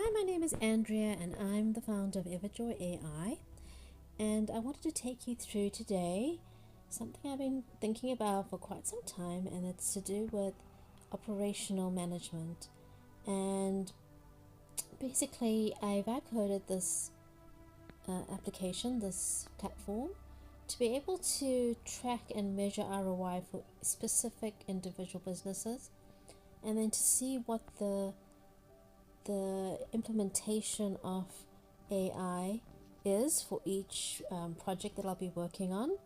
Hi, my name is Andrea and I'm the founder of EverjoyAI, and I wanted to take you through today something I've been thinking about for quite some time, and it's to do with operational management. And basically I vibecoded this application, this platform, to be able to track and measure ROI for specific individual businesses, and then to see what the implementation of AI is for each project that I'll be working on,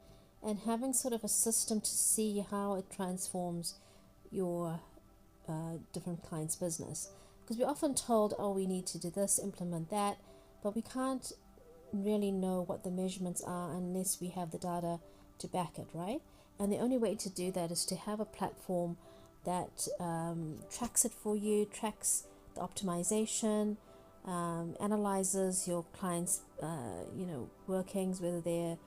and having sort of a system to see how it transforms your different clients' business. Because we're often told, oh, we need to do this, implement that, but we can't really know what the measurements are unless we have the data to back it, right? And the only way to do that is to have a platform that tracks it for you, tracks the optimization, analyzes your clients' workings, whether they're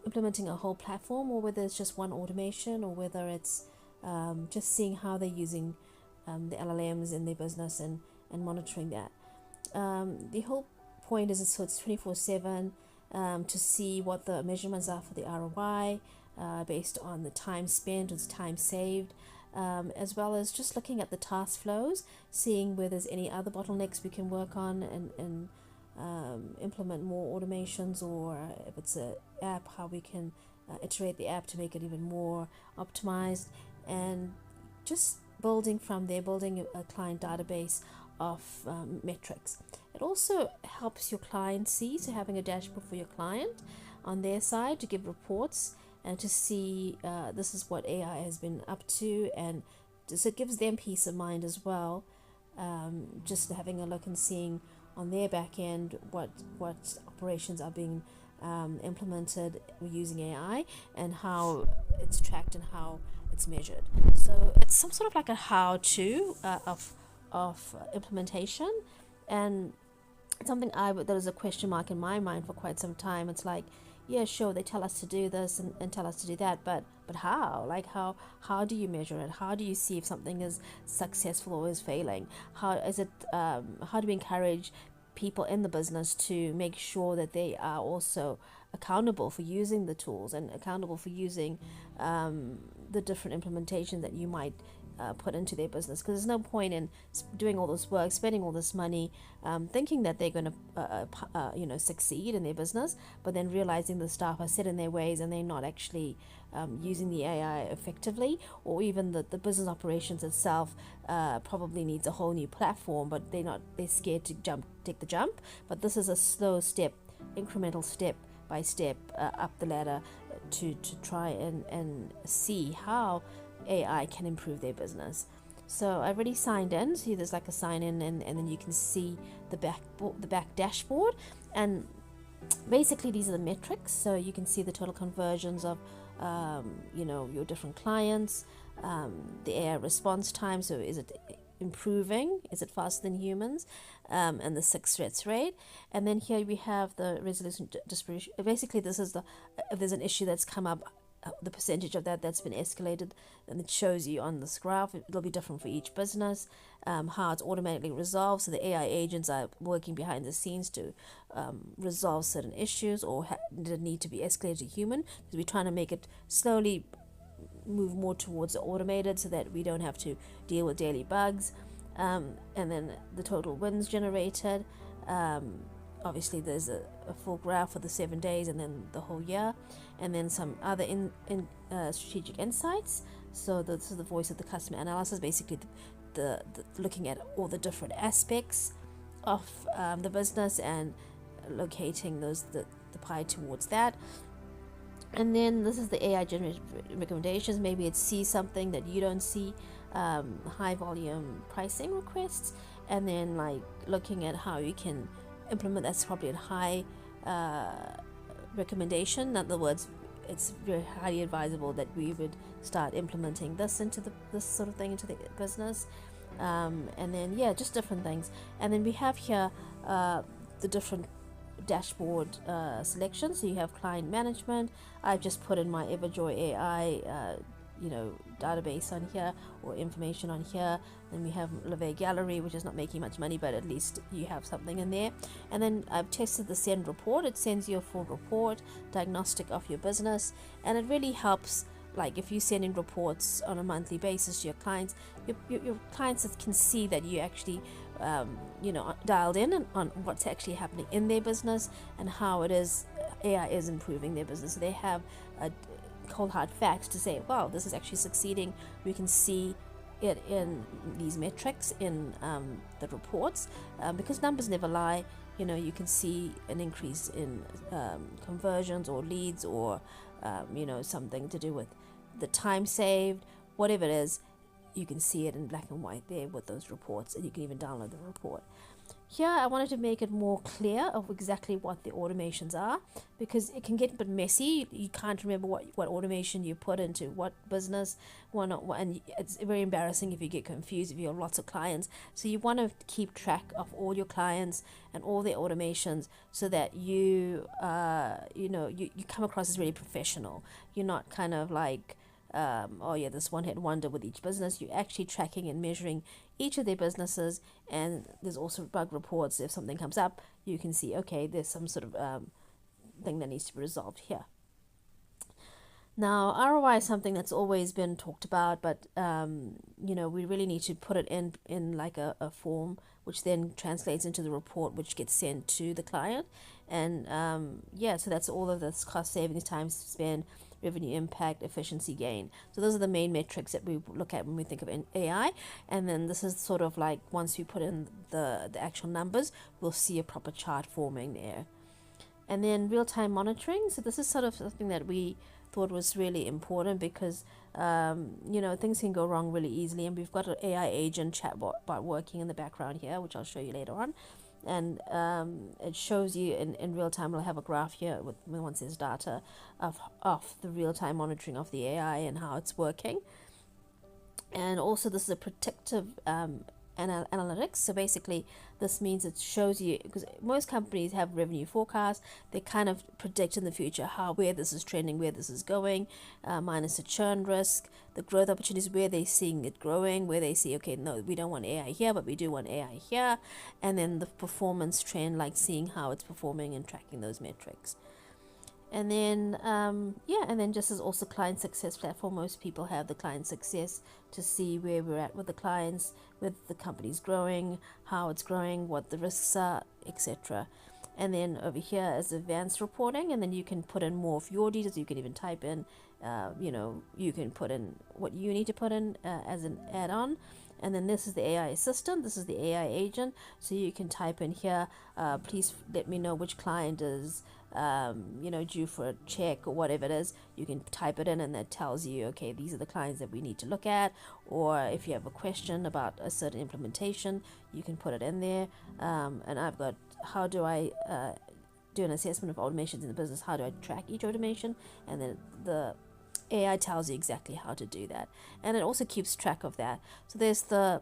implementing a whole platform or whether it's just one automation, or whether it's just seeing how they're using the LLMs in their business and monitoring that. The whole point is so it's 24/7 to see what the measurements are for the ROI based on the time spent or the time saved, as well as just looking at the task flows, seeing where there's any other bottlenecks we can work on and implement more automations, or if it's an app, how we can iterate the app to make it even more optimized, and just building from there, building a client database of metrics. It also helps your client see, so having a dashboard for your client on their side to give reports and to see this is what AI has been up to, and so it gives them peace of mind as well, just having a look and seeing on their back end what operations are being implemented using AI, and how it's tracked and how it's measured. So it's some sort of like a how-to of implementation, and something that was a question mark in my mind for quite some time. It's like, yeah, sure, they tell us to do this and tell us to do that, but how? Like how do you measure it? How do you see if something is successful or is failing? How is it? How do we encourage people in the business to make sure that they are also accountable for using the tools and accountable for using the different implementations that you might put into their business? Because there's no point in doing all this work, spending all this money, thinking that they're going to succeed in their business, but then realizing the staff are set in their ways and they're not actually using the AI effectively, or even the business operations itself probably needs a whole new platform, but they're scared to take the jump. But this is a slow step, incremental step by step up the ladder to try and see how AI can improve their business. So I already signed in. See, there's like a sign in, and then you can see the back dashboard, and basically these are the metrics. So you can see the total conversions of your different clients, the AI response time. So is it improving? Is it faster than humans? And the success rate. And then here we have the resolution distribution. Basically, this is if there's an issue that's come up, the percentage of that's been escalated, and it shows you on this graph. It'll be different for each business, how it's automatically resolved. So the AI agents are working behind the scenes to resolve certain issues, or did it need to be escalated to human, because we're trying to make it slowly move more towards the automated, so that we don't have to deal with daily bugs. And then the total wins generated. Obviously there's a full graph for the 7 days and then the whole year, and then some other strategic insights. So this is the voice of the customer analysis, basically the looking at all the different aspects of the business and locating the pie towards that. And then this is the AI generated recommendations. Maybe it sees something that you don't see, high volume pricing requests, and then like looking at how you can implement. That's probably a high recommendation. In other words, it's very highly advisable that we would start implementing this sort of thing into the business. And then just different things. And then we have here the different dashboard selection. So you have client management. I've just put in my EverjoyAI database on here or information on here. Then we have Levay Gallery, which is not making much money, but at least you have something in there. And then I've tested the send report. It sends you a full report, diagnostic of your business, and it really helps. Like if you're sending reports on a monthly basis to your clients, your clients can see that you actually dialed in on what's actually happening in their business and how it is AI is improving their business. So they have a cold hard facts to say, wow, this is actually succeeding. We can see it in these metrics in the reports, because numbers never lie. You can see an increase in conversions or leads, or something to do with the time saved, whatever it is. You can see it in black and white there with those reports, and you can even download the report. Here I wanted to make it more clear of exactly what the automations are, because it can get a bit messy. You can't remember what automation you put into what business, and it's very embarrassing if you get confused if you have lots of clients. So you want to keep track of all your clients and all their automations, so that you come across as really professional. You're not kind of like this one hit wonder with each business. You're actually tracking and measuring each of their businesses, and there's also bug reports. If something comes up, you can see, okay, there's some sort of thing that needs to be resolved here. Now, ROI is something that's always been talked about, but we really need to put it in like a form, which then translates into the report, which gets sent to the client. And so that's all of this: cost savings, time spent, revenue impact, efficiency gain. So those are the main metrics that we look at when we think of AI. And then this is sort of like, once we put in the actual numbers, we'll see a proper chart forming there. And then real-time monitoring. So this is sort of something that we thought was really important, because things can go wrong really easily, and we've got an AI agent chatbot working in the background here, which I'll show you later on. And it shows you in real time. We'll have a graph here with, once there's data of the real-time monitoring of the AI and how it's working. And also this is a predictive analytics. So basically this means it shows you, because most companies have revenue forecasts, they kind of predict in the future where this is trending, where this is going, minus the churn risk, the growth opportunities, where they're seeing it growing, where they see, okay, no, we don't want AI here, but we do want AI here. And then the performance trend, like seeing how it's performing and tracking those metrics. And then and then just as also client success platform. Most people have the client success to see where we're at with the clients, with the company's growing, how it's growing, what the risks are, etc. And then over here is advanced reporting, and then you can put in more of your details. You can even type in you can put in what you need to put in as an add-on. And then this is the AI assistant, this is the AI agent. So you can type in here, please let me know which client is due for a check or whatever it is. You can type it in, and that tells you, okay, these are the clients that we need to look at. Or if you have a question about a certain implementation, you can put it in there. And I've got, how do I do an assessment of automations in the business? How do I track each automation? And then the AI tells you exactly how to do that, and it also keeps track of that. So there's this,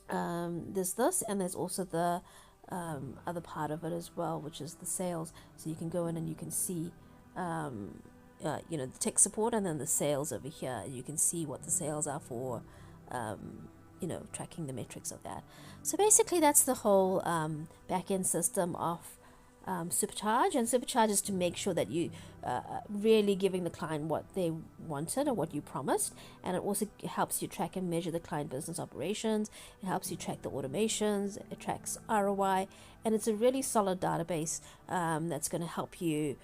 and there's also the other part of it as well, which is the sales. So you can go in and you can see the tech support, and then the sales over here. You can see what the sales are for, tracking the metrics of that. So basically that's the whole back-end system of Supercharge. And Supercharge is to make sure that you really giving the client what they wanted or what you promised. And it also helps you track and measure the client business operations. It helps you track the automations. It tracks ROI, and it's a really solid database that's going to help you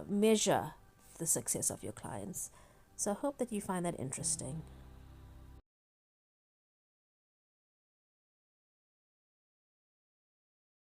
measure the success of your clients. So I hope that you find that interesting.